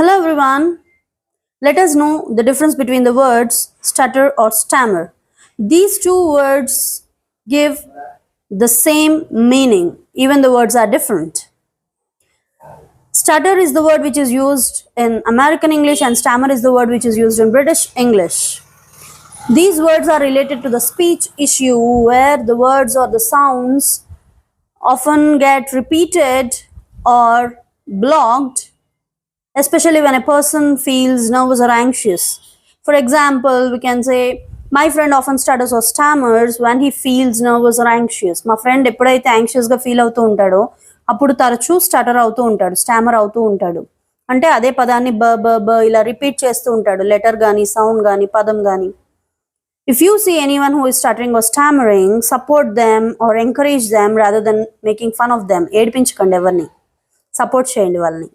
Hello everyone. Let us know the difference between the words stutter or stammer. These two words give the same meaning, even the words are different. Stutter is the word which is used in American English and stammer is the word which is used in British English. These words are related to the speech issue where the words or the sounds often get repeated or blocked, especially when a person feels nervous or anxious. For example, we can say, my friend often stutters or stammers when he feels nervous or anxious. మా friend ఎప్పుడైతే యాంగ్షియస్గా feel అవుతూ ఉంటాడో అప్పుడు తరచూ stutter అవుతూ ఉంటాడు, stammer అవుతూ ఉంటాడు. అంటే అదే పదాన్ని బ బ బ ఇలా రిపీట్ చేస్తూ ఉంటాడు, లెటర్ కానీ సౌండ్ కానీ పదం కానీ. If you see anyone who is stuttering or stammering, support them or encourage them rather than making fun of them. ఏడిపించకండి ఎవరిని, సపోర్ట్ చేయండి వాళ్ళని.